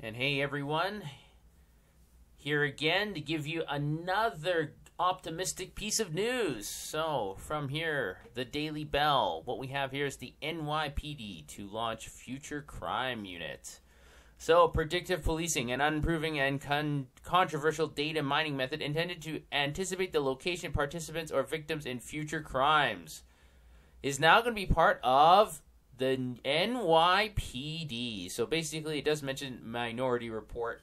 And hey everyone, here again to give you another optimistic piece of news. So from here, the Daily Bell, what we have here is the NYPD to launch future crime unit. So predictive policing, an unproven and controversial data mining method intended to anticipate the location, participants, or victims in future crimes, is now going to be part of the NYPD. So basically, it does mention Minority Report.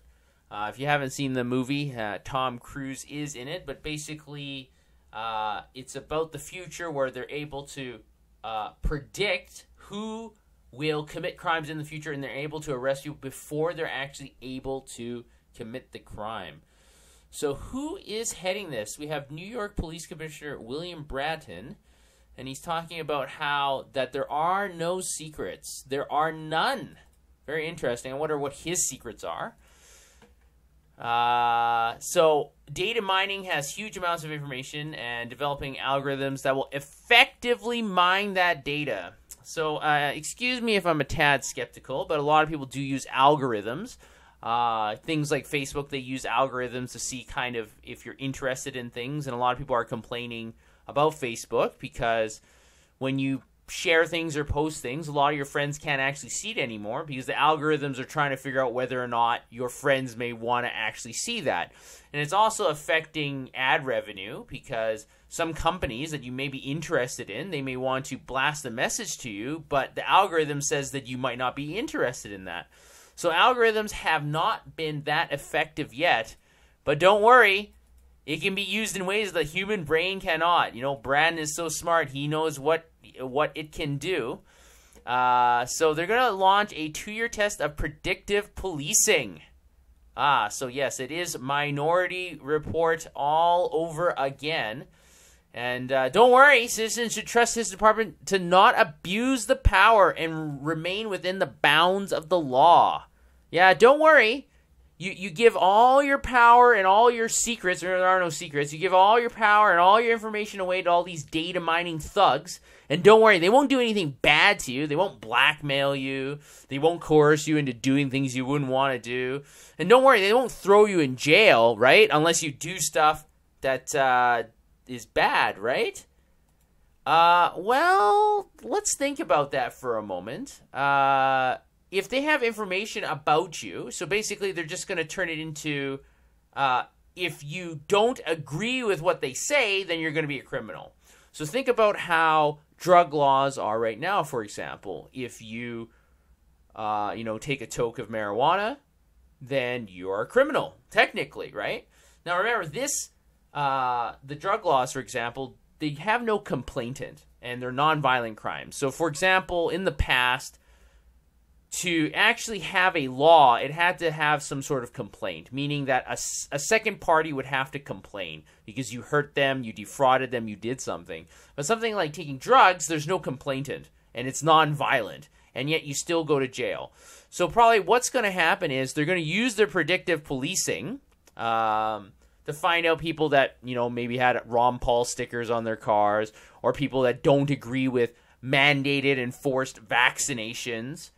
If you haven't seen the movie, Tom Cruise is in it. But basically, it's about the future where they're able to predict who will commit crimes in the future, and they're able to arrest you before they're actually able to commit the crime. So who is heading this? We have New York Police Commissioner William Bratton. And he's talking about how that there are no secrets. There are none. Very interesting. I wonder what his secrets are. So data mining has huge amounts of information and developing algorithms that will effectively mine that data. So excuse me if I'm a tad skeptical, but a lot of people do use algorithms. Things like Facebook, they use algorithms to see kind of if you're interested in things. And a lot of people are complaining about Facebook because when you share things or post things, a lot of your friends can't actually see it anymore because the algorithms are trying to figure out whether or not your friends may want to actually see that. And it's also affecting ad revenue because some companies that you may be interested in, they may want to blast a message to you, but the algorithm says that you might not be interested in that. So algorithms have not been that effective yet, but don't worry. It can be used in ways the human brain cannot. You know, Brandon is so smart. He knows what it can do. So they're going to launch a 2-year test of predictive policing. So yes, it is Minority Report all over again. And don't worry, citizens should trust his department to not abuse the power and remain within the bounds of the law. Yeah, don't worry. You give all your power and all your secrets, or there are no secrets, you give all your power and all your information away to all these data mining thugs, and don't worry, they won't do anything bad to you, they won't blackmail you, they won't coerce you into doing things you wouldn't want to do, and don't worry, they won't throw you in jail, right, unless you do stuff that is bad, right? Well, let's think about that for a moment. If they have information about you, so basically they're just going to turn it into, if you don't agree with what they say, then you're going to be a criminal. So think about how drug laws are right now, for example. If you, take a toke of marijuana, then you're a criminal, technically, right? Now remember, the drug laws, for example, they have no complainant, and they're nonviolent crimes. So for example, in the past, to actually have a law, it had to have some sort of complaint, meaning that a second party would have to complain because you hurt them, you defrauded them, you did something. But something like taking drugs, there's no complainant, and it's non-violent, and yet you still go to jail. So probably what's going to happen is they're going to use their predictive policing to find out people that, maybe had Ron Paul stickers on their cars, or people that don't agree with mandated and forced vaccinations.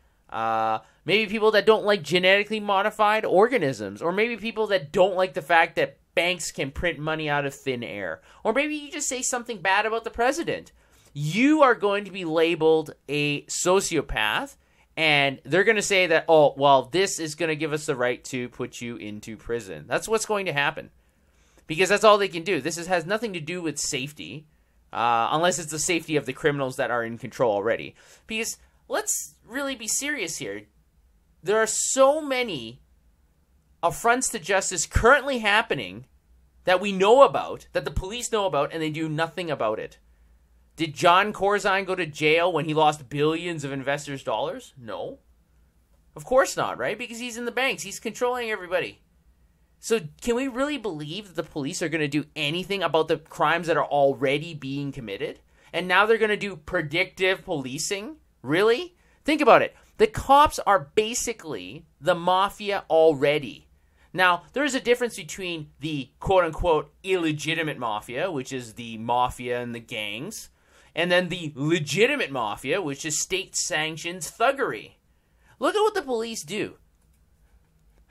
Maybe people that don't like genetically modified organisms, or maybe people that don't like the fact that banks can print money out of thin air, or maybe you just say something bad about the president. You are going to be labeled a sociopath, and they're going to say that, oh, well, this is going to give us the right to put you into prison. That's what's going to happen, because that's all they can do. This has nothing to do with safety, unless it's the safety of the criminals that are in control already, because let's really be serious here. There are so many affronts to justice currently happening that we know about, that the police know about, and they do nothing about it. Did John Corzine go to jail when he lost billions of investors' dollars? No. Of course not, right? Because he's in the banks. He's controlling everybody. So can we really believe that the police are going to do anything about the crimes that are already being committed? And now they're going to do predictive policing? Really? Think about it. The cops are basically the mafia already. Now, there is a difference between the quote-unquote illegitimate mafia, which is the mafia and the gangs, and then the legitimate mafia, which is state-sanctioned thuggery. Look at what the police do.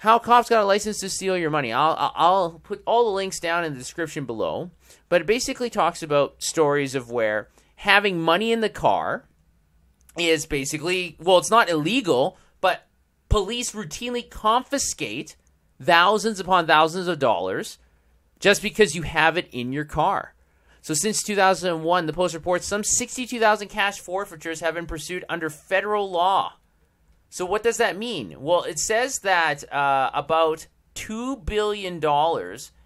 how cops got a license to steal your money. I'll put all the links down in the description below. But it basically talks about stories of where having money in the car is basically, well, it's not illegal, but police routinely confiscate thousands upon thousands of dollars just because you have it in your car. So since 2001, the Post reports some 62,000 cash forfeitures have been pursued under federal law. So what does that mean? Well, it says that about $2 billion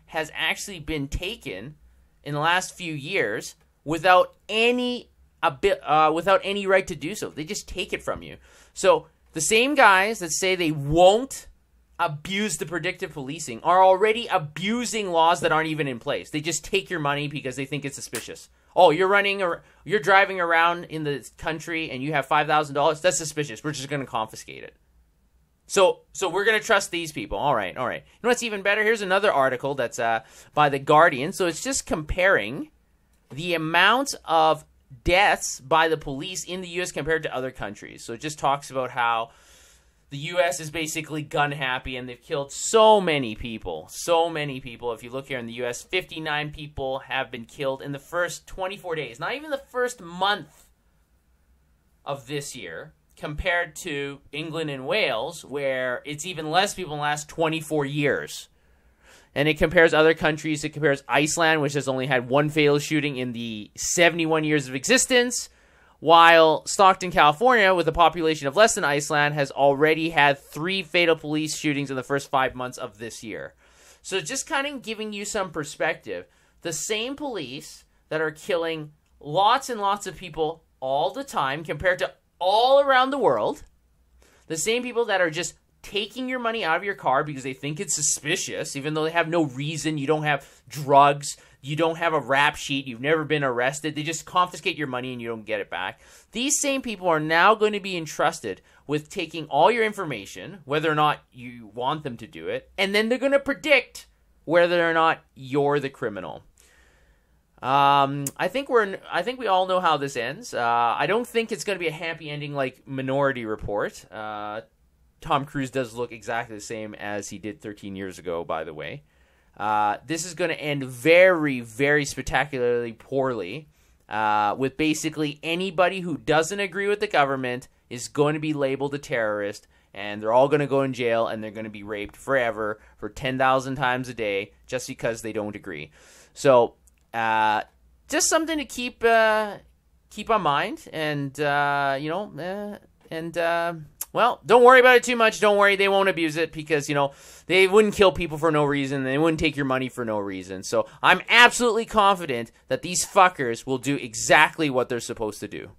has actually been taken in the last few years without any right to do so. They just take it from you. So the same guys that say they won't abuse the predictive policing are already abusing laws that aren't even in place. They just take your money because they think it's suspicious. Oh, you're driving around in the country and you have $5,000. That's suspicious. We're just going to confiscate it. So we're going to trust these people. All right. You know what's even better? Here's another article that's by The Guardian. So it's just comparing the amount of deaths by the police in the U.S. compared to other countries. So it just talks about how the U.S. is basically gun happy, and they've killed so many people. So many people. If you look here in the U.S., 59 people have been killed in the first 24 days. Not even the first month of this year, compared to England and Wales, where it's even less people in the last 24 years. And it compares other countries. It compares Iceland, which has only had one fatal shooting in the 71 years of existence, while Stockton, California, with a population of less than Iceland, has already had 3 fatal police shootings in the first 5 months of this year. So just kind of giving you some perspective. The same police that are killing lots and lots of people all the time compared to all around the world, the same people that are just taking your money out of your car because they think it's suspicious, even though they have no reason, you don't have drugs, you don't have a rap sheet, you've never been arrested, they just confiscate your money and you don't get it back. These same people are now going to be entrusted with taking all your information, whether or not you want them to do it, and then they're going to predict whether or not you're the criminal. I think we all know how this ends. I don't think it's going to be a happy ending like Minority Report. Tom Cruise does look exactly the same as he did 13 years ago, by the way. This is going to end very, very spectacularly poorly, with basically anybody who doesn't agree with the government is going to be labeled a terrorist, and they're all going to go in jail, and they're going to be raped forever for 10,000 times a day just because they don't agree. So, just something to keep on mind, and well, don't worry about it too much. Don't worry, they won't abuse it because, they wouldn't kill people for no reason. They wouldn't take your money for no reason. So I'm absolutely confident that these fuckers will do exactly what they're supposed to do.